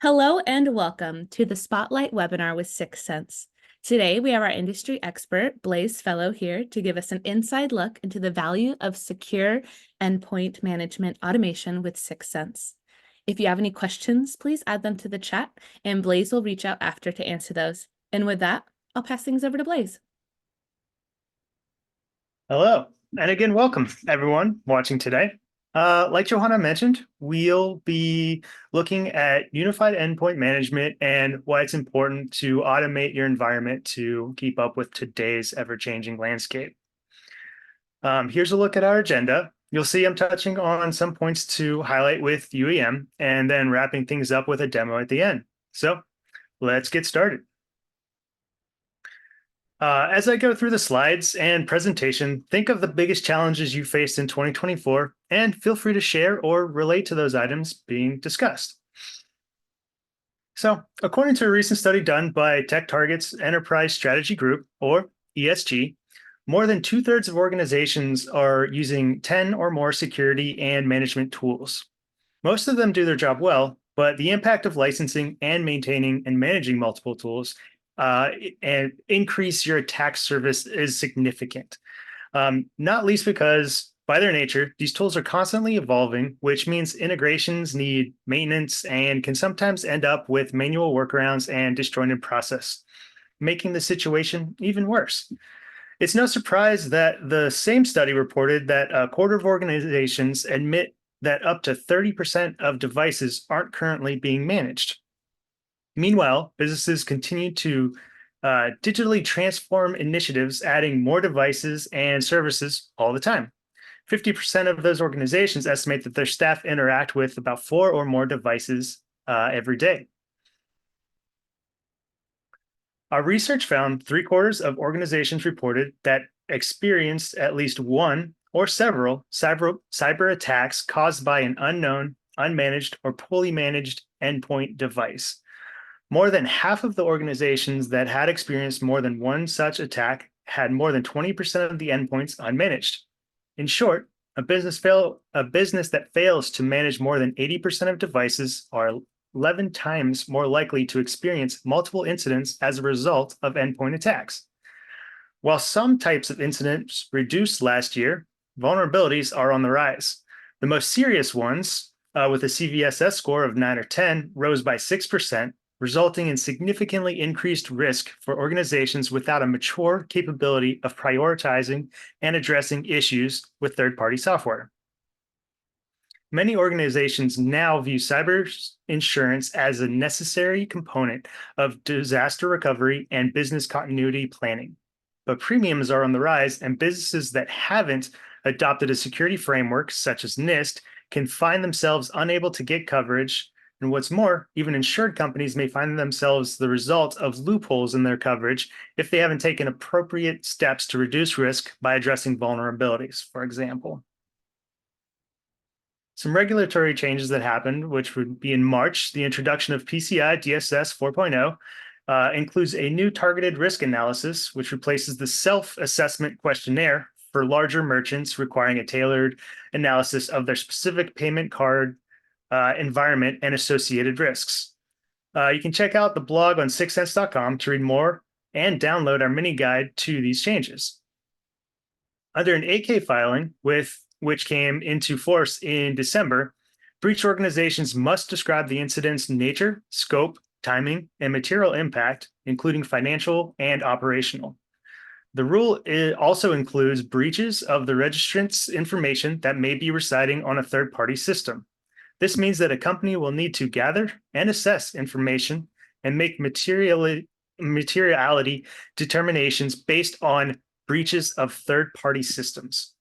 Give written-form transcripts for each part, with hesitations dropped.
Hello and welcome to the Spotlight webinar with Syxsense. Today, we have our industry expert, Blaze Fellow, here to give us an inside look into the value of secure endpoint management automation with Syxsense. If you have any questions, please add them to the chat, and Blaze will reach out after to answer those. And with that, I'll pass things over to Blaze. Hello, and again, welcome everyone watching today. Like Johanna mentioned, we'll be looking at unified endpoint management and why it's important to automate your environment to keep up with today's ever-changing landscape. Here's a look at our agenda. You'll see I'm touching on some points to highlight with UEM and then wrapping things up with a demo at the end. So let's get started. As I go through the slides and presentation, think of the biggest challenges you faced in 2024 and feel free to share or relate to those items being discussed. So, according to a recent study done by TechTarget's Enterprise Strategy Group, or ESG, more than 2/3 of organizations are using 10 or more security and management tools. Most of them do their job well, but the impact of licensing and maintaining and managing multiple tools and increase your attack surface is significant. Not least because by their nature, these tools are constantly evolving, which means integrations need maintenance and can sometimes end up with manual workarounds and disjointed process, making the situation even worse. It's no surprise that the same study reported that a quarter of organizations admit that up to 30% of devices aren't currently being managed. Meanwhile, businesses continue to digitally transform initiatives, adding more devices and services all the time. 50% of those organizations estimate that their staff interact with about 4 or more devices every day. Our research found 3/4 of organizations reported that experienced at least one or several cyber attacks caused by an unknown, unmanaged, or poorly managed endpoint device. More than half of the organizations that had experienced more than one such attack had more than 20% of the endpoints unmanaged. In short, a business that fails to manage more than 80% of devices are 11 times more likely to experience multiple incidents as a result of endpoint attacks. While some types of incidents reduced last year, vulnerabilities are on the rise. The most serious ones, with a CVSS score of 9 or 10, rose by 6%, resulting in significantly increased risk for organizations without a mature capability of prioritizing and addressing issues with third-party software. Many organizations now view cyber insurance as a necessary component of disaster recovery and business continuity planning. But premiums are on the rise, and businesses that haven't adopted a security framework, such as NIST, can find themselves unable to get coverage. And what's more, even insured companies may find themselves the result of loopholes in their coverage if they haven't taken appropriate steps to reduce risk by addressing vulnerabilities, for example. Some regulatory changes that happened, which would be in March, the introduction of PCI DSS 4.0 includes a new targeted risk analysis, which replaces the self-assessment questionnaire for larger merchants requiring a tailored analysis of their specific payment card environment and associated risks. You can check out the blog on syxsense.com to read more and download our mini guide to these changes. Under an 8K filing, which came into force in December, breach organizations must describe the incident's nature, scope, timing, and material impact, including financial and operational. The rule also includes breaches of the registrant's information that may be residing on a third-party system. This means that a company will need to gather and assess information and make materiality determinations based on breaches of third-party systems.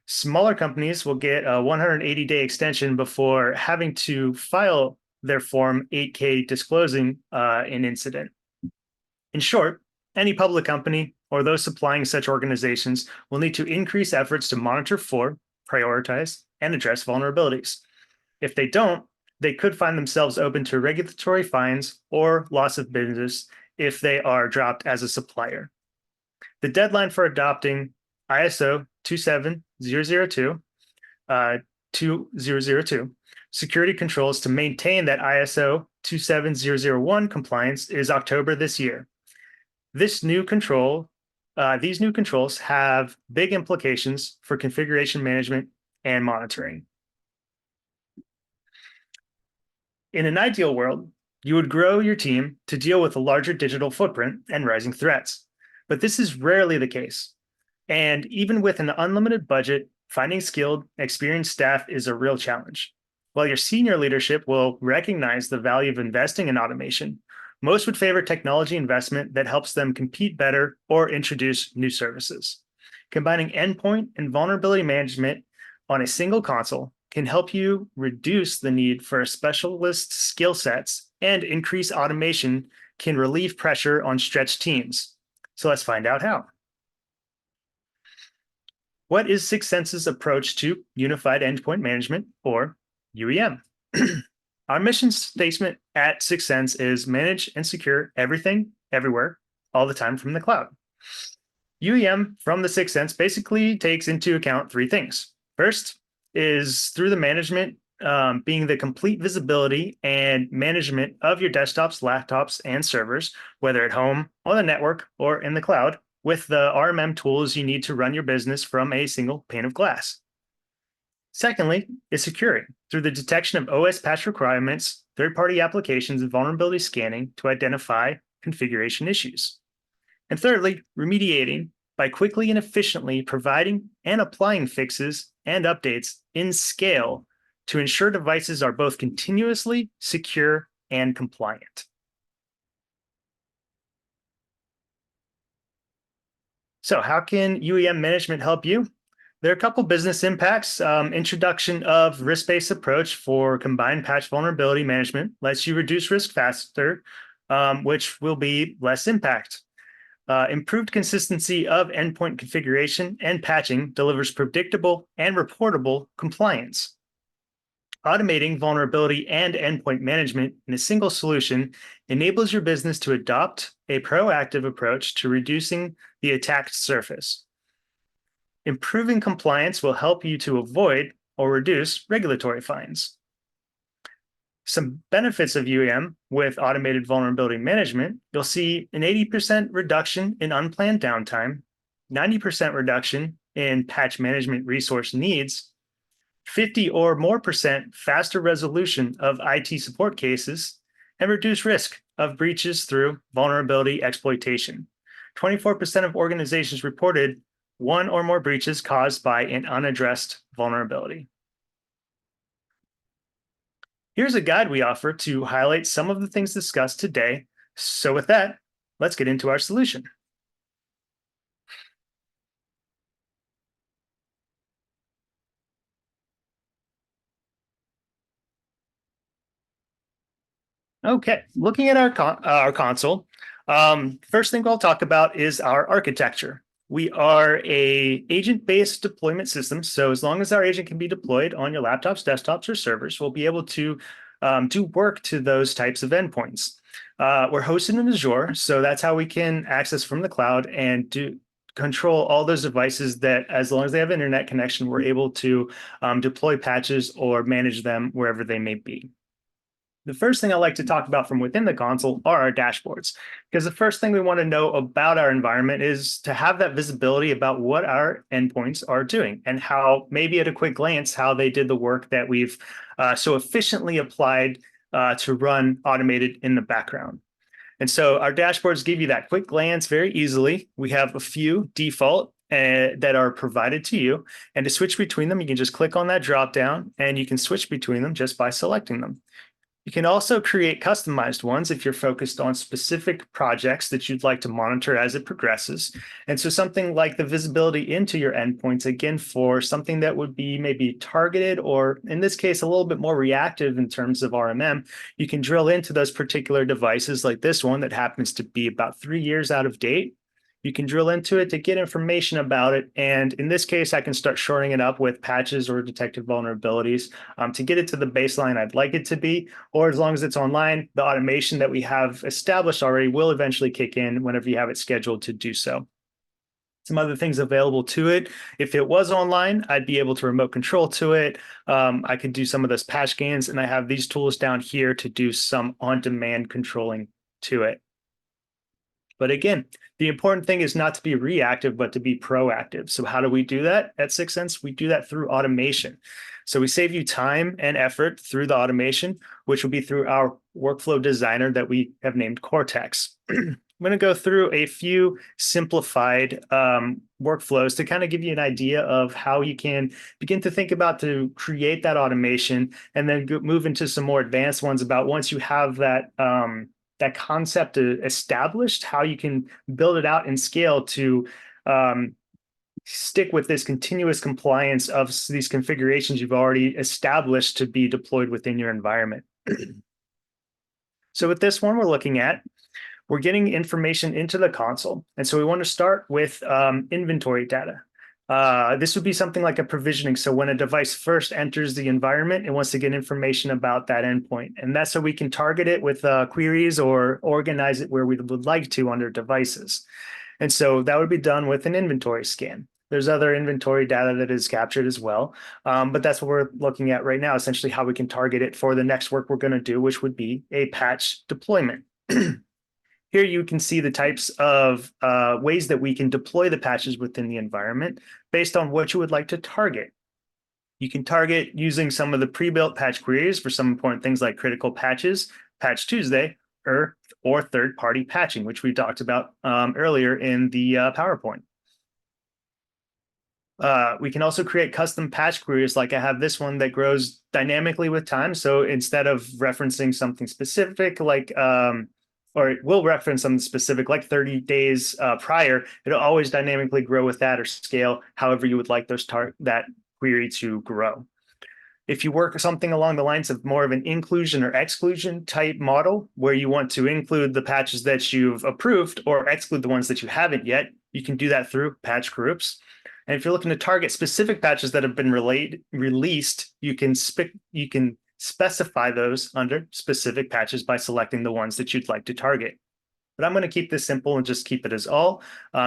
Smaller companies will get a 180-day extension before having to file their Form 8K disclosing an incident. In short, any public company or those supplying such organizations will need to increase efforts to monitor for, prioritize, and address vulnerabilities. If they don't, they could find themselves open to regulatory fines or loss of business if they are dropped as a supplier. The deadline for adopting ISO 27002 2002 security controls to maintain that ISO 27001 compliance is October this year. These new controls have big implications for configuration management and monitoring. In an ideal world, you would grow your team to deal with a larger digital footprint and rising threats. But this is rarely the case. And even with an unlimited budget, finding skilled, experienced staff is a real challenge. While your senior leadership will recognize the value of investing in automation, most would favor technology investment that helps them compete better or introduce new services. Combining endpoint and vulnerability management on a single console can help you reduce the need for specialist skill sets, and increase automation can relieve pressure on stretched teams. So let's find out how. What is Syxsense's approach to unified endpoint management, or UEM? Our mission statement at Syxsense is manage and secure everything, everywhere, all the time from the cloud. UEM from the Syxsense basically takes into account three things. First is through the management, being the complete visibility and management of your desktops, laptops, and servers, whether at home, on the network, or in the cloud, with the RMM tools you need to run your business from a single pane of glass. Secondly, is securing through the detection of OS patch requirements, third-party applications, and vulnerability scanning to identify configuration issues. And thirdly, remediating by quickly and efficiently providing and applying fixes and updates in scale to ensure devices are both continuously secure and compliant. So how can UEM management help you? There are a couple business impacts. Introduction of risk-based approach for combined patch vulnerability management lets you reduce risk faster, which will be less impact. Improved consistency of endpoint configuration and patching delivers predictable and reportable compliance. Automating vulnerability and endpoint management in a single solution enables your business to adopt a proactive approach to reducing the attacked surface. Improving compliance will help you to avoid or reduce regulatory fines. Some benefits of UEM with automated vulnerability management, you'll see an 80% reduction in unplanned downtime, 90% reduction in patch management resource needs, 50 or more percent faster resolution of IT support cases, and reduce risk of breaches through vulnerability exploitation. 24% of organizations reported one or more breaches caused by an unaddressed vulnerability. Here's a guide we offer to highlight some of the things discussed today. So with that, let's get into our solution. Okay, looking at our console, first thing I'll talk about is our architecture. We are a agent-based deployment system. So as long as our agent can be deployed on your laptops, desktops, or servers, we'll be able to do work to those types of endpoints. We're hosted in Azure, so that's how we can access from the cloud and control all those devices that, as long as they have internet connection, we're able to deploy patches or manage them wherever they may be. The first thing I like to talk about from within the console are our dashboards, because the first thing we want to know about our environment is to have that visibility about what our endpoints are doing and how, maybe at a quick glance, how they did the work that we've so efficiently applied to run automated in the background. And so our dashboards give you that quick glance very easily. We have a few default that are provided to you. And to switch between them, you can just click on that drop down and you can switch between them just by selecting them. You can also create customized ones if you're focused on specific projects that you'd like to monitor as it progresses. And so something like the visibility into your endpoints, again, for something that would be maybe targeted, or in this case, a little bit more reactive in terms of RMM, you can drill into those particular devices like this one that happens to be about 3 years out of date. You can drill into it to get information about it. And in this case, I can start shoring it up with patches or detected vulnerabilities to get it to the baseline I'd like it to be. Or as long as it's online, the automation that we have established already will eventually kick in whenever you have it scheduled to do so. some other things available to it. If it was online, I'd be able to remote control to it. I could do some of those patch scans, and I have these tools down here to do some on-demand controlling to it. But again, the important thing is not to be reactive, but to be proactive. So how do we do that at Syxsense? We do that through automation. So we save you time and effort through the automation, which will be through our workflow designer that we have named Cortex. I'm going to go through a few simplified workflows to kind of give you an idea of how you can begin to think about to create that automation, and then move into some more advanced ones about once you have that that concept established, how you can build it out and scale to stick with this continuous compliance of these configurations you've already established to be deployed within your environment. So with this one, we're getting information into the console. And so we want to start with inventory data. This would be something like a provisioning. So when a device first enters the environment, it wants to get information about that endpoint. And that's so we can target it with queries or organize it where we would like to under devices. And so that would be done with an inventory scan. There's other inventory data that is captured as well. But that's what we're looking at right now, essentially how we can target it for the next work we're going to do, which would be a patch deployment. Here you can see the types of ways that we can deploy the patches within the environment based on what you would like to target. You can target using some of the pre-built patch queries for some important things like critical patches, Patch Tuesday, or third-party patching, which we talked about earlier in the PowerPoint. We can also create custom patch queries, like I have this one that grows dynamically with time. So instead of referencing something specific, like or it will reference something specific like 30 days prior, it'll always dynamically grow with that or scale however you would like that query to grow. If you work something along the lines of more of an inclusion or exclusion type model, where you want to include the patches that you've approved or exclude the ones that you haven't yet, you can do that through patch groups. And if you're looking to target specific patches that have been released, you can specify those under specific patches by selecting the ones that you'd like to target. But I'm going to keep this simple and just keep it as all,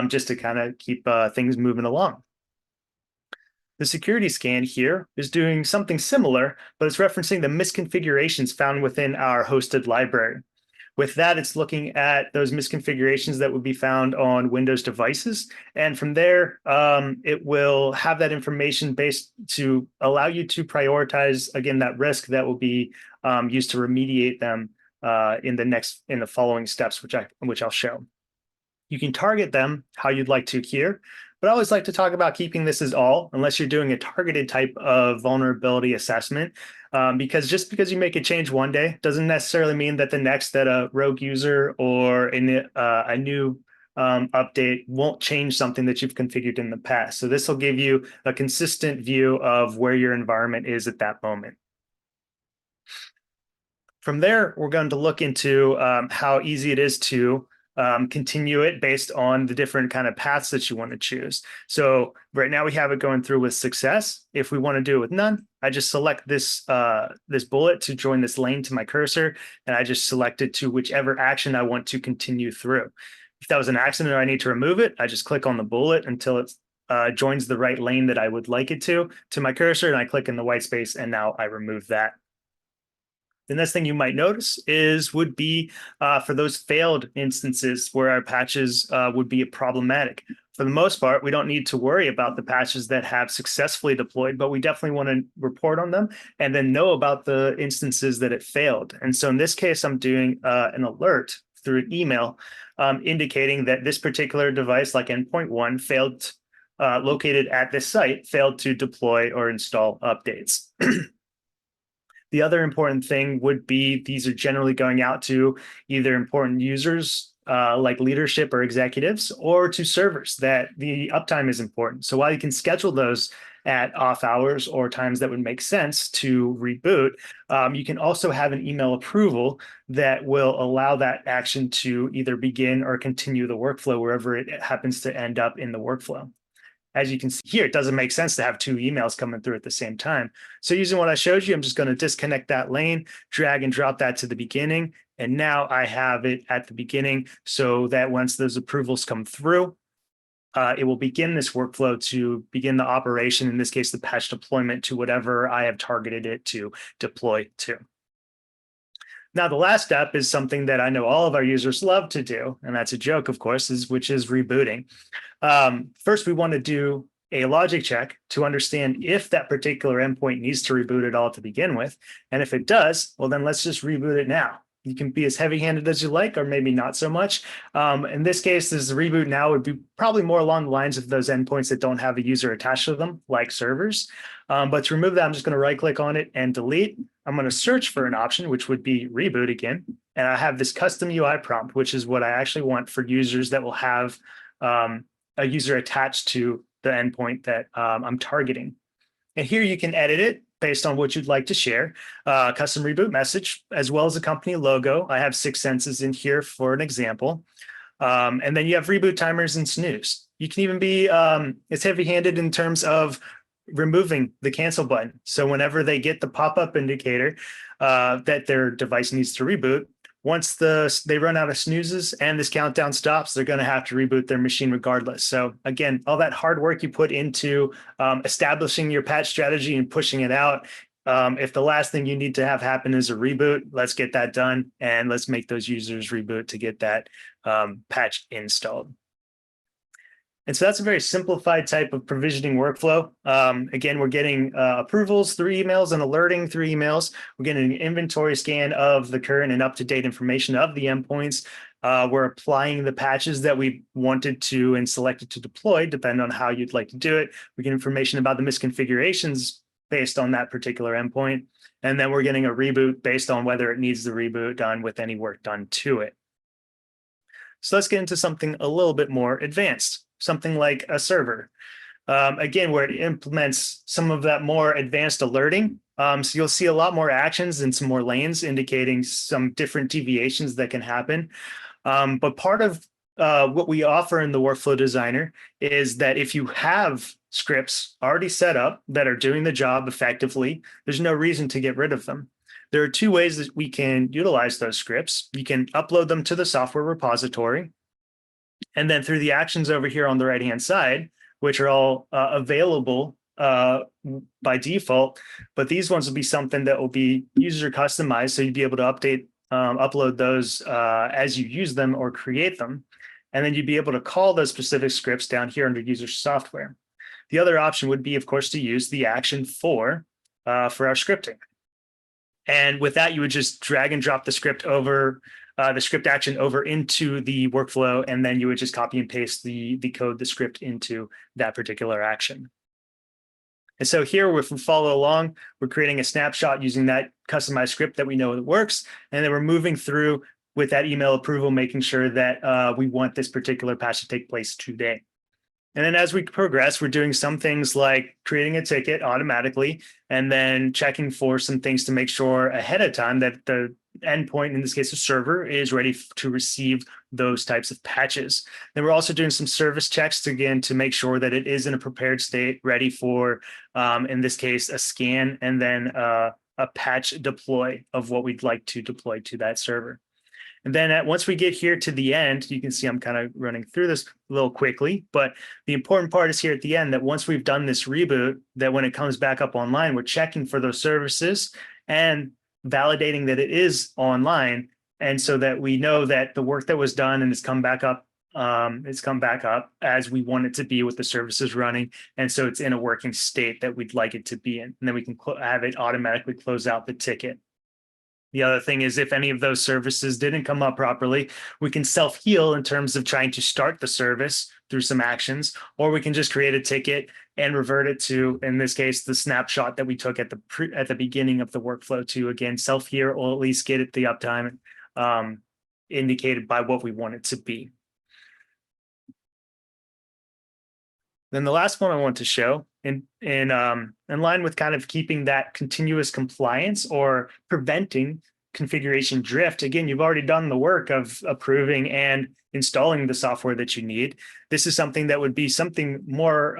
just to kind of keep things moving along. The security scan here is doing something similar, but it's referencing the misconfigurations found within our hosted library. With that, it's looking at those misconfigurations that would be found on Windows devices. And from there, it will have that information based to allow you to prioritize, again, that risk that will be used to remediate them in the following steps, which I'll show. You can target them how you'd like to here, but I always like to talk about keeping this as all, unless you're doing a targeted type of vulnerability assessment, because just because you make a change one day doesn't necessarily mean that the next that a rogue user or a new update won't change something that you've configured in the past. So this will give you a consistent view of where your environment is at that moment. From there, we're going to look into how easy it is to continue it based on the different kind of paths that you want to choose. So right now we have it going through with success. If we want to do it with none, I just select this bullet to join this lane to my cursor, and I just select it to whichever action I want to continue through. If that was an accident or I need to remove it, I just click on the bullet until it joins the right lane that I would like it to my cursor, and I click in the white space, and now I remove that. The next thing you might notice would be for those failed instances where our patches would be problematic. For the most part, we don't need to worry about the patches that have successfully deployed, but we definitely want to report on them and then know about the instances that it failed. And so in this case, I'm doing an alert through an email indicating that this particular device, like endpoint 1, failed, located at this site, failed to deploy or install updates. The other important thing would be these are generally going out to either important users like leadership or executives, or to servers that the uptime is important. So while you can schedule those at off hours or times that would make sense to reboot, you can also have an email approval that will allow that action to either begin or continue the workflow wherever it happens to end up in the workflow. As you can see here, it doesn't make sense to have two emails coming through at the same time. So using what I showed you, I'm just going to disconnect that lane, drag and drop that to the beginning. And now I have it at the beginning so that once those approvals come through, it will begin this workflow to begin the operation, in this case, the patch deployment to whatever I have targeted it to deploy to. Now, the last step is something that I know all of our users love to do, and that's a joke, of course, which is rebooting. First, we want to do a logic check to understand if that particular endpoint needs to reboot at all to begin with. And if it does, well, then let's just reboot it now. You can be as heavy-handed as you like, or maybe not so much. In this case, this reboot now would be probably more along the lines of those endpoints that don't have a user attached to them, like servers. But to remove that, I'm just going to right-click on it and delete. I'm going to search for an option, which would be reboot again. And I have this custom UI prompt, which is what I actually want for users that will have a user attached to the endpoint that I'm targeting. And here you can edit it based on what you'd like to share. Custom reboot message, as well as a company logo. I have Syxsense in here for an example. And then you have reboot timers and snooze. You can even be it's heavy-handed in terms of removing the cancel button. So whenever they get the pop-up indicator that their device needs to reboot, once they run out of snoozes and this countdown stops, they're going to have to reboot their machine regardless. So again, all that hard work you put into establishing your patch strategy and pushing it out, if the last thing you need to have happen is a reboot, let's get that done and let's make those users reboot to get that patch installed. And so that's a very simplified type of provisioning workflow. Again, we're getting approvals through emails and alerting through emails. We're getting an inventory scan of the current and up-to-date information of the endpoints. We're applying the patches that we wanted to and selected to deploy, depending on how you'd like to do it. We get information about the misconfigurations based on that particular endpoint. And then we're getting a reboot based on whether it needs the reboot done with any work done to it. So let's get into something a little bit more advanced. Something like a server. Again, where it implements some of that more advanced alerting. So you'll see a lot more actions and some more lanes indicating some different deviations that can happen. But part of what we offer in the Workflow Designer is that if you have scripts already set up that are doing the job effectively, there's no reason to get rid of them. There are two ways that we can utilize those scripts. You can upload them to the software repository. And then through the actions over here on the right-hand side, which are all available by default, but these ones will be something that will be user customized. So you'd be able to upload those as you use them or create them. And then you'd be able to call those specific scripts down here under user software. The other option would be, of course, to use the action for our scripting. And with that, you would just drag and drop the script over the script action over into the workflow, and then you would just copy and paste the code, the script into that particular action. And so here, if we follow along, we're creating a snapshot using that customized script that we know that works. And then we're moving through with that email approval, making sure that we want this particular patch to take place today. And then as we progress, we're doing some things like creating a ticket automatically, and then checking for some things to make sure ahead of time that the endpoint, in this case, the server, is ready to receive those types of patches. Then we're also doing some service checks again to make sure that it is in a prepared state, ready for, in this case, a scan and then a patch deploy of what we'd like to deploy to that server. And then once we get here to the end, you can see I'm kind of running through this a little quickly, but the important part is here at the end that once we've done this reboot, that when it comes back up online, we're checking for those services and validating that it is online. And so that we know that the work that was done and it's come back up as we want it to be with the services running. And so it's in a working state that we'd like it to be in. And then we can have it automatically close out the ticket. The other thing is if any of those services didn't come up properly, we can self-heal in terms of trying to start the service through some actions, or we can just create a ticket and revert it to, in this case, the snapshot that we took at the beginning of the workflow to, again, self-heal or at least get it the uptime indicated by what we want it to be. Then the last one I want to show in line with kind of keeping that continuous compliance or preventing configuration drift. Again, you've already done the work of approving and installing the software that you need. This is something that would be something more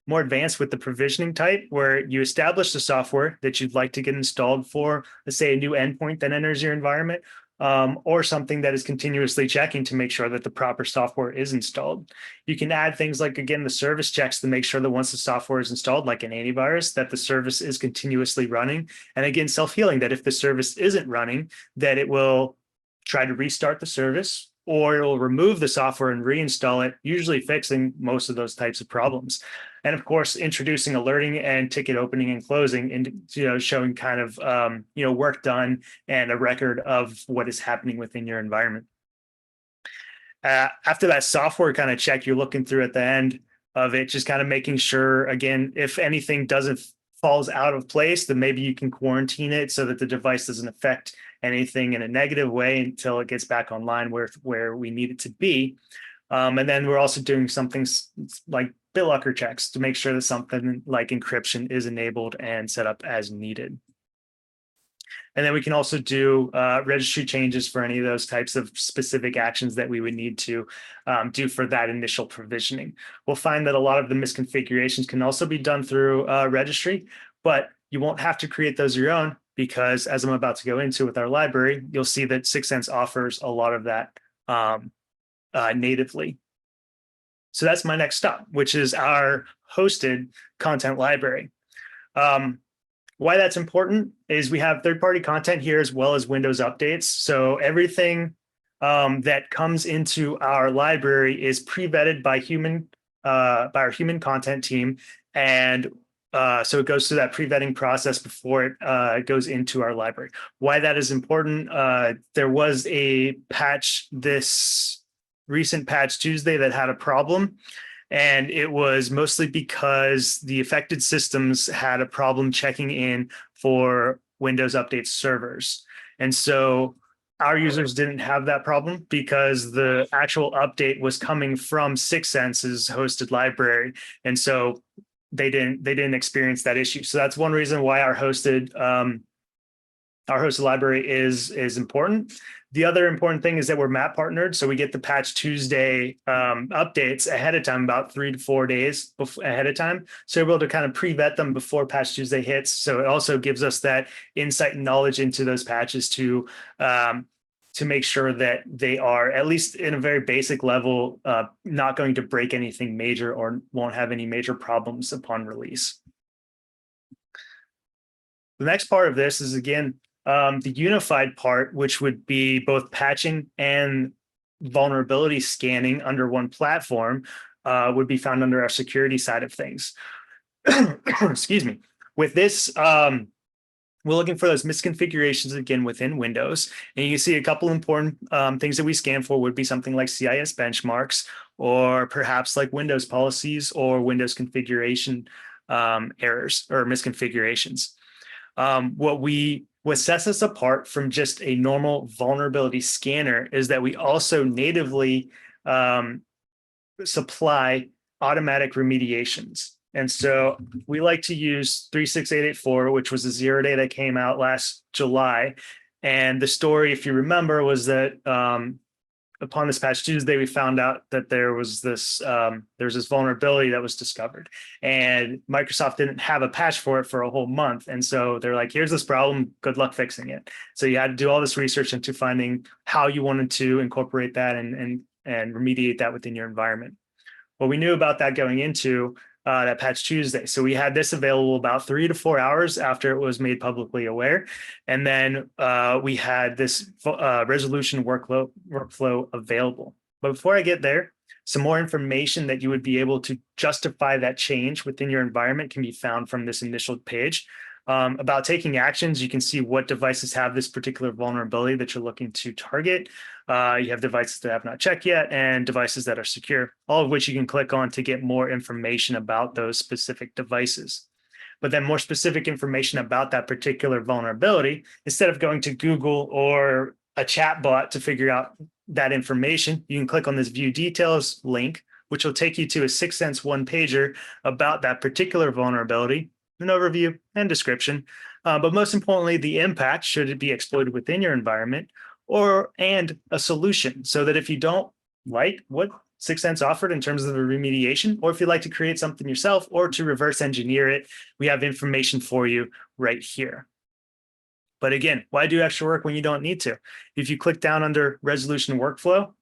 advanced with the provisioning type, where you establish the software that you'd like to get installed for, let's say, a new endpoint that enters your environment. or something that is continuously checking to make sure that the proper software is installed. You can add things like, again, the service checks to make sure that once the software is installed, like an antivirus, that the service is continuously running. And again, self-healing, that if the service isn't running, that it will try to restart the service, or it will remove the software and reinstall it, usually fixing most of those types of problems. And of course, introducing alerting and ticket opening and closing, and showing kind of work done and a record of what is happening within your environment. After that software kind of check you're looking through at the end of it, just kind of making sure, again, if anything doesn't falls out of place, then maybe you can quarantine it so that the device doesn't affect anything in a negative way until it gets back online where we need it to be. And then we're also doing something like BitLocker checks to make sure that something like encryption is enabled and set up as needed. And then we can also do registry changes for any of those types of specific actions that we would need to do for that initial provisioning. We'll find that a lot of the misconfigurations can also be done through registry, but you won't have to create those your own, because as I'm about to go into with our library, you'll see that Syxsense offers a lot of that natively. So that's my next stop, which is our hosted content library. Why that's important is we have third-party content here as well as Windows updates. So everything that comes into our library is pre-vetted by our human content team, and so it goes through that pre-vetting process before it goes into our library. Why that is important? There was a patch, this recent patch Tuesday, that had a problem. And it was mostly because the affected systems had a problem checking in for Windows Update servers. And so our users didn't have that problem because the actual update was coming from Syxsense's hosted library. And so they didn't experience that issue. So that's one reason why our hosted library is important. The other important thing is that we're map partnered, so we get the Patch Tuesday updates ahead of time, about 3 to 4 days ahead of time. So we're able to kind of pre-vet them before Patch Tuesday hits. So it also gives us that insight and knowledge into those patches to make sure that they are, at least in a very basic level, not going to break anything major or won't have any major problems upon release. The next part of this is, again, the unified part, which would be both patching and vulnerability scanning under one platform, would be found under our security side of things. Excuse me. With this, we're looking for those misconfigurations again within Windows. And you can see a couple important things that we scan for would be something like CIS benchmarks, or perhaps like Windows policies or Windows configuration errors or misconfigurations. What sets us apart from just a normal vulnerability scanner is that we also natively supply automatic remediations. And so we like to use 36884, which was a 0-day that came out last July. And the story, if you remember, was that upon this patch Tuesday, we found out that there was this vulnerability that was discovered, and Microsoft didn't have a patch for it for a whole month. And so they're like, here's this problem, good luck fixing it. So you had to do all this research into finding how you wanted to incorporate that and remediate that within your environment. Well, we knew about that going into that patch Tuesday. So we had this available about 3 to 4 hours after it was made publicly aware. And then we had this resolution workflow available. But before I get there, some more information that you would be able to justify that change within your environment can be found from this initial page. About taking actions, you can see what devices have this particular vulnerability that you're looking to target. You have devices that have not checked yet and devices that are secure, all of which you can click on to get more information about those specific devices. But then more specific information about that particular vulnerability, instead of going to Google or a chat bot to figure out that information, you can click on this View Details link, which will take you to a Syxsense one-pager about that particular vulnerability, an overview and description, but most importantly, the impact should it be exploited within your environment, and a solution, so that if you don't like what Syxsense offered in terms of the remediation, or if you'd like to create something yourself or to reverse engineer it, we have information for you right here. But again, why do extra work when you don't need to? If you click down under resolution workflow,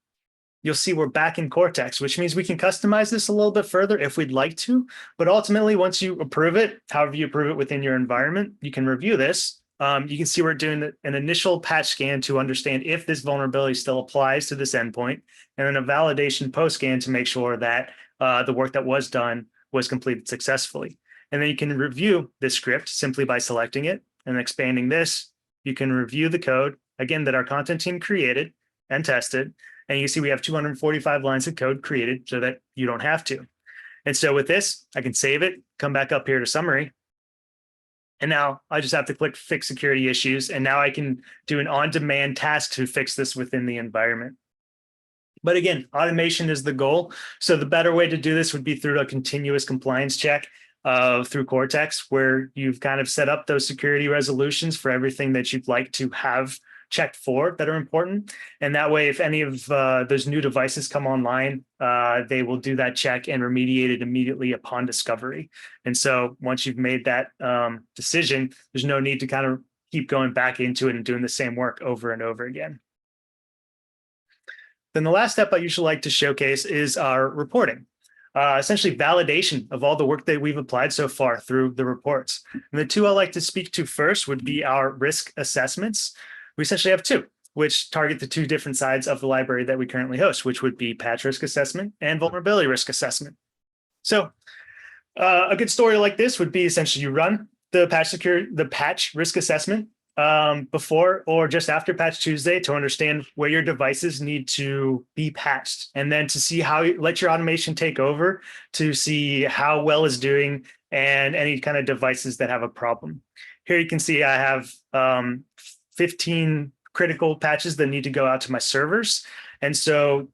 you'll see we're back in Cortex, which means we can customize this a little bit further if we'd like to. But ultimately, once you approve it, however you approve it within your environment, you can review this. You can see we're doing an initial patch scan to understand if this vulnerability still applies to this endpoint, and then a validation post scan to make sure that the work that was done was completed successfully. And then you can review this script simply by selecting it and expanding this. You can review the code, again, that our content team created and tested. And you can see we have 245 lines of code created so that you don't have to. And so with this, I can save it, come back up here to summary. And now I just have to click fix security issues. And now I can do an on-demand task to fix this within the environment. But again, automation is the goal. So the better way to do this would be through a continuous compliance check through Cortex, where you've kind of set up those security resolutions for everything that you'd like to have checked for that are important. And that way, if any of those new devices come online, they will do that check and remediate it immediately upon discovery. And so once you've made that decision, there's no need to kind of keep going back into it and doing the same work over and over again. Then the last step I usually like to showcase is our reporting. Essentially validation of all the work that we've applied so far through the reports. And the two I like to speak to first would be our risk assessments. We essentially have two, which target the two different sides of the library that we currently host, which would be patch risk assessment and vulnerability risk assessment. So a good story like this would be essentially you run the patch risk assessment before or just after Patch Tuesday to understand where your devices need to be patched, and then to see how you let your automation take over to see how well is doing and any kind of devices that have a problem. Here you can see I have 15 critical patches that need to go out to my servers. And so,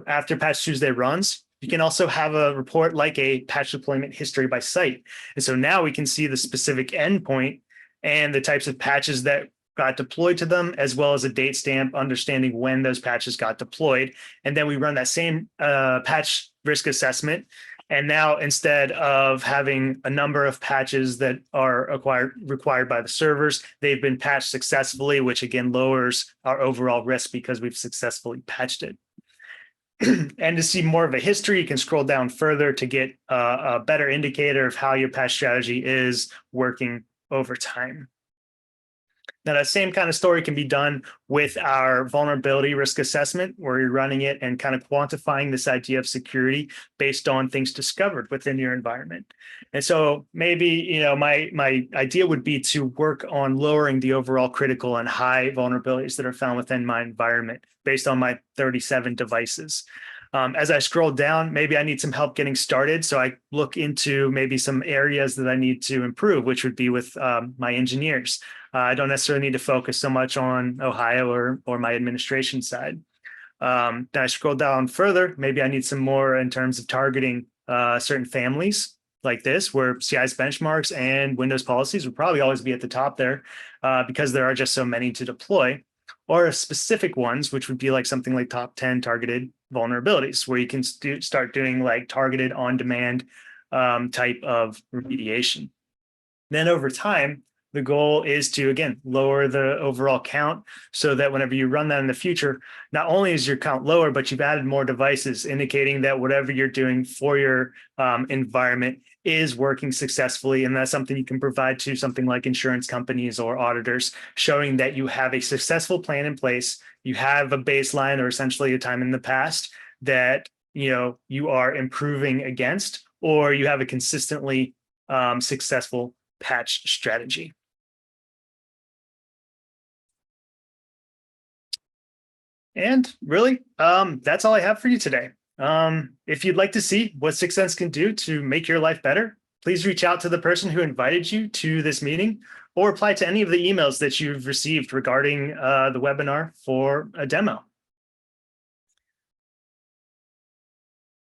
after Patch Tuesday runs, you can also have a report like a patch deployment history by site. And so now we can see the specific endpoint and the types of patches that got deployed to them, as well as a date stamp, understanding when those patches got deployed. And then we run that same patch risk assessment. And now instead of having a number of patches that are required by the servers, they've been patched successfully, which again lowers our overall risk because we've successfully patched it. And to see more of a history, you can scroll down further to get a better indicator of how your patch strategy is working over time. Now, that same kind of story can be done with our vulnerability risk assessment, where you're running it and kind of quantifying this idea of security based on things discovered within your environment. And so maybe, my idea would be to work on lowering the overall critical and high vulnerabilities that are found within my environment based on my 37 devices. As I scroll down, maybe I need some help getting started. So I look into maybe some areas that I need to improve, which would be with my engineers. I don't necessarily need to focus so much on Ohio or my administration side. Then I scroll down further. Maybe I need some more in terms of targeting certain families like this, where CI's benchmarks and Windows policies would probably always be at the top there because there are just so many to deploy, or specific ones, which would be like something like top 10 targeted vulnerabilities, where you can start doing like targeted on-demand type of remediation. Then over time, the goal is to, again, lower the overall count so that whenever you run that in the future, not only is your count lower, but you've added more devices, indicating that whatever you're doing for your environment is working successfully. And that's something you can provide to something like insurance companies or auditors, showing that you have a successful plan in place. You have a baseline, or essentially a time in the past that you are improving against, or you have a consistently successful patch strategy. And really, that's all I have for you today. If you'd like to see what Syxsense can do to make your life better, please reach out to the person who invited you to this meeting, or apply to any of the emails that you've received regarding the webinar for a demo.